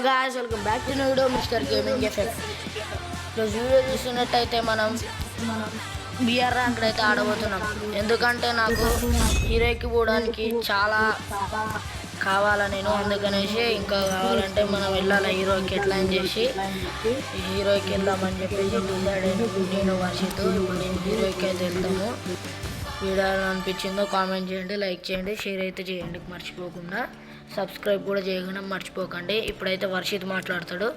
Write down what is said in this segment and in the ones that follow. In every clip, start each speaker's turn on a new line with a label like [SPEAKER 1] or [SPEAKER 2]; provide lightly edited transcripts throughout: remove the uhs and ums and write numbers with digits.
[SPEAKER 1] Guys welcome back to video mister gaming effect. ఈరోజు video చూసినట్టయితే మనం బిఆర్ ర్యాంక్ అయితే ఆడబోతున్నాం. ఎందుకంటే నాకు హీరోకి పోవడానికి చాలా కావాలా నేను, అందుకనేసి ఇంకా కావాలంటే మనం వెళ్ళాలి హీరోకి ఎట్లా అని చేసి హీరోకి వెళ్దామని చెప్పేసి డిసైడ్ అయిన నేను వర్షిత్. ఇప్పుడు నేను హీరోకి అయితే వెళ్తాము. వీడియో అనిపించిందో కామెంట్ చేయండి, లైక్ చేయండి, షేర్ అయితే చేయండి మర్చిపోకుండా. సబ్స్క్రైబ్ కూడా చేయకుండా మర్చిపోకండి. ఇప్పుడైతే వర్షిత్ మాట్లాడతాడు.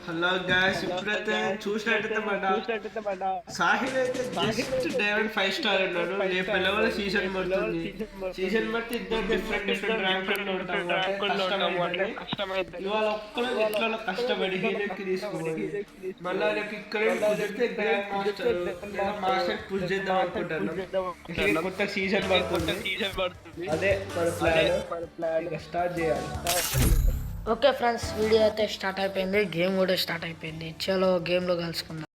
[SPEAKER 2] హలో గాయ్స్, ఇప్పుడైతే చూసినట్టయితే సాహిల్ అయితే జస్ట్ డైమండ్ 5 స్టార్ ఉన్నాడు. రేపు లెవెల్ సీజన్ పడుతుంది. సీజన్ బట్టి ఇద్దరు డిఫరెంట్ ర్యాంకుల్లో ఉంటాము. ఇవాళ ఒక్కరు ఎట్లా కష్టపడి హీరోకి తీసుకోవాలి. మళ్ళీ రేపు ఇక్కడ కుదిరితే గ్రాండ్ మాస్టర్ మాస్టర్ పుష్ చేద్దాం అనుకుంటాను. కొత్త సీజన్ పడుతుంది. అదే మన ప్లాన్ స్టార్ట్ చేయాలి.
[SPEAKER 1] ఓకే ఫ్రెండ్స్, వీడియో అయితే స్టార్ట్ అయిపోయింది, గేమ్ కూడా స్టార్ట్ అయిపోయింది. చలో గేమ్లో కలుసుకుందాం.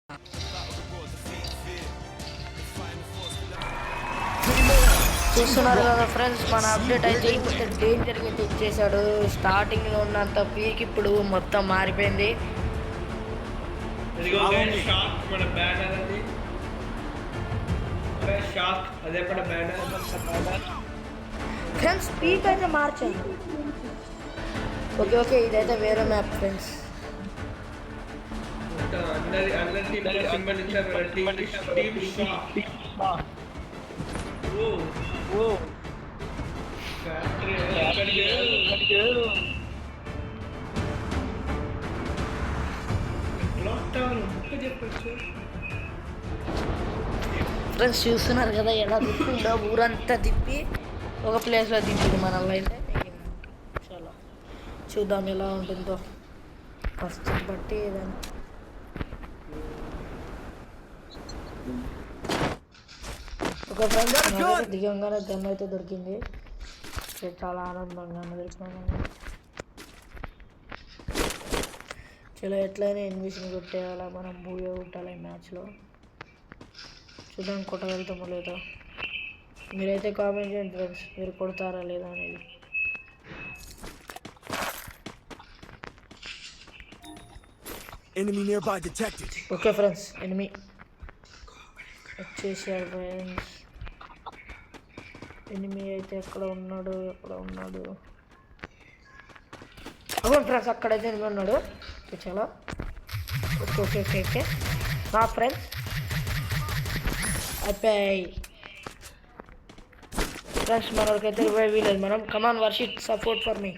[SPEAKER 1] చూస్తున్నారు కదా ఫ్రెండ్స్, మన అప్డేట్ అయితే ఇప్పుడు డేంజర్గా అయితే ఇచ్చేసాడు. స్టార్టింగ్లో ఉన్నంత పీక్ ఇప్పుడు మొత్తం మారిపోయింది. ఫ్రెండ్స్ పీక్ అయితే మార్చాను. ఓకే ఇదైతే వేరే మ్యాప్ ఫ్రెండ్స్. ఫ్రెండ్స్ చూస్తున్నారు కదా ఎలా తిప్పిండో, ఊరంతా తిప్పి ఒక ప్లేస్లో తిప్పింది మనల్ని అయితే. చాలా చూద్దాం ఎలా ఉంటుందో ఫస్ట్ బట్టి ఏదైనా. ఒక ఫ్రెండ్ దిగంగానే గన్ అయితే దొరికింది. చాలా ఆనందంగా దొరికినాను. చలో ఎట్లయినా ఎనిమిషన్ కొట్టేయాలా, మనం బూయో కొట్టాలి ఈ మ్యాచ్లో. చూద్దాం కొట్టగలుగుతామో లేదో. మీరైతే కామెంట్ చేయండి ఫ్రెండ్స్, మీరు కొడతారా లేదా అనేది.
[SPEAKER 3] Enemy nearby detected.
[SPEAKER 1] Okay friends, enemy వచ్చేసాడు ఫ్రెండ్స్. ఎనిమి అయితే ఎక్కడ ఉన్నాడు అవును ఫ్రెండ్స్, అక్కడైతే ఎనిమి ఉన్నాడు. చాలా ఓకే ఫ్రెండ్స్ అయిపోయాయి. ఫ్రెండ్స్ మనోడికైతే రివైవ్ లేదు. మనం come on Varshith, support for me,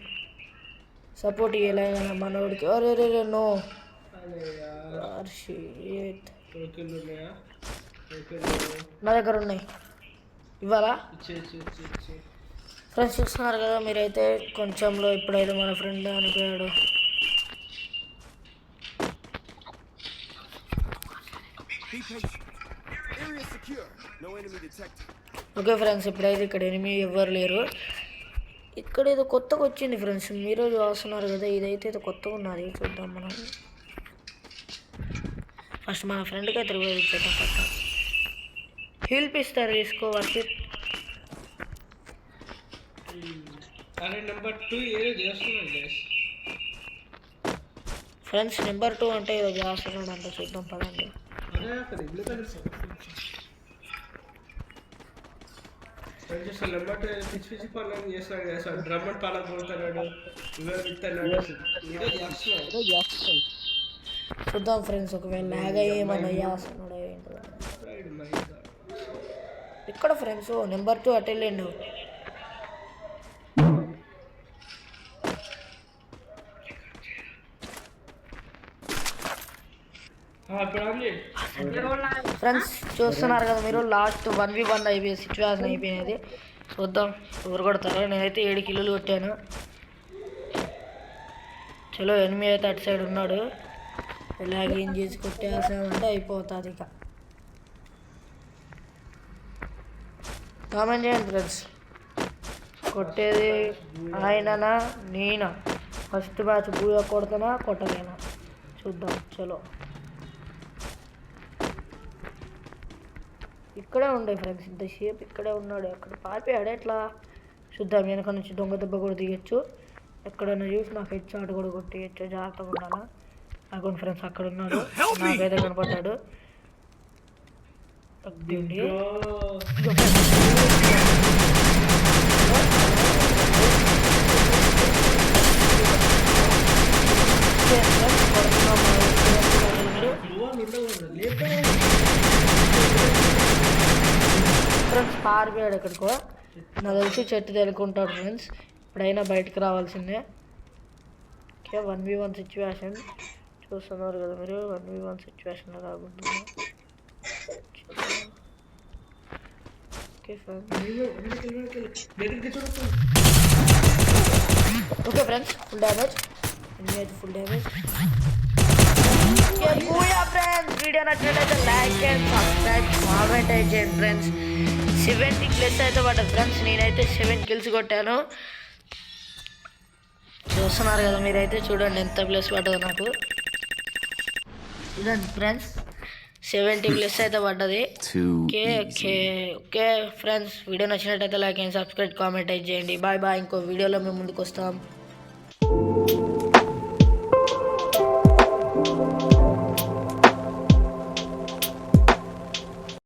[SPEAKER 1] support ఇవ్వలేదా మనోడికి. రే నో నా దగ్గర ఉన్నాయి, ఇవ్వాలా ఫ్రెండ్స్. చూస్తున్నారు కదా మీరైతే కొంచెంలో. ఇప్పుడైతే మన ఫ్రెండ్ అనిపోయాడు. ఓకే ఫ్రెండ్స్, ఇప్పుడైతే ఇక్కడ ఎనిమి ఎవ్వరు లేరు. ఇక్కడ ఏదో కొత్తగా వచ్చింది ఫ్రెండ్స్, మీరు చూస్తున్నారు కదా. ఇదైతే కొత్తగా ఉన్నది, చూద్దాం మనం. ఫస్ట్ మన ఫ్రెండ్కి అయితే రివైవ్ ఇచ్చేద్దాం. పక్క హీల్ పిస్తారు, తీసుకో వర్షిత్. ఫ్రెండ్స్ నెంబర్ 2 అంటే ఏదో చేస్తున్నాడు అంటే చూద్దాం పదండి. చూద్దాం ఫ్రెండ్స్, ఒకవేళ లాగ్ ఏమన్నా చేస్తున్నాడో ఏంటో. ఇక్కడ ఫ్రెండ్స్ నెంబర్ 2 అటు వెళ్ళిండు. ఫ్రెండ్స్ చూస్తున్నారు కదా మీరు, లాస్ట్ 1v1 అయిపోయి సిచ్యువేషన్ అయిపోయినది. చూద్దాం ఎవరు కొడతారో. నేనైతే 7 కిల్లులు కొట్టాను. చలో ఎనిమి అయితే అటు సైడ్ ఉన్నాడు. ఇలాగేం చేసి కొట్టేసామంటే అయిపోతుంది. ఇక కామెంట్ చేయండి ఫ్రెండ్స్, కొట్టేది ఆయననా నేనా? ఫస్ట్ మ్యాచ్ బూయా కొడతానా కొట్టలేనా చూద్దాం. చలో ఇక్కడే ఉండే ఫ్రెండ్స్, ఇంతసేపు ఇక్కడే ఉన్నాడు. అక్కడ పారిపోయాడు ఎట్లా చూద్దాం. వెనక నుంచి దొంగ దెబ్బ కూడా దిగచ్చు. ఎక్కడైనా చూసి నాకు హెడ్ షాట్ కూడా కొట్టి జాగ్రత్తగా ఉండాలా. అక్కడ ఫ్రెండ్స్ అక్కడ ఉన్నాడు, నాకైతే కనపడ్డాడు. తగ్గింది. ఫ్రెండ్స్ పారిపోయాడు ఎక్కడికో, నాకు తెలిసి చెట్టు తెలుకుంటాడు ఫ్రెండ్స్. ఇప్పుడైనా బయటకు రావాల్సిందే. ఓకే 1v1 సిచ్యువేషన్ చూస్తున్నారు కదా మీరు, 1v1 సిచ్యువేషన్లో రాబోతుంది. Okay friends full damage, full damage. Friends video నచ్చినట్లయితే లైక్ అండ్ సబ్స్క్రైబ్ కామెంట్ అయితే చేయండి ఫ్రెండ్స్. 70 కిల్స్ అయితే పడ్డది ఫ్రెండ్స్, నేనైతే 7 కిల్స్ కొట్టాను. చూస్తున్నారు కదా మీరైతే, చూడండి ఎంత ప్లస్ పడ్డదో నాకు. చూడండి ఫ్రెండ్స్ 70 ప్లస్ అయితే పడ్డది. Okay okay okay friends video నచ్చినట్టయితే లైక్ అండ్ సబ్స్క్రైబ్ కామెంట్ అయితే చేయండి. బాయ్ బాయ్, ఇంకో వీడియోలో మేము ముందుకు వస్తాం.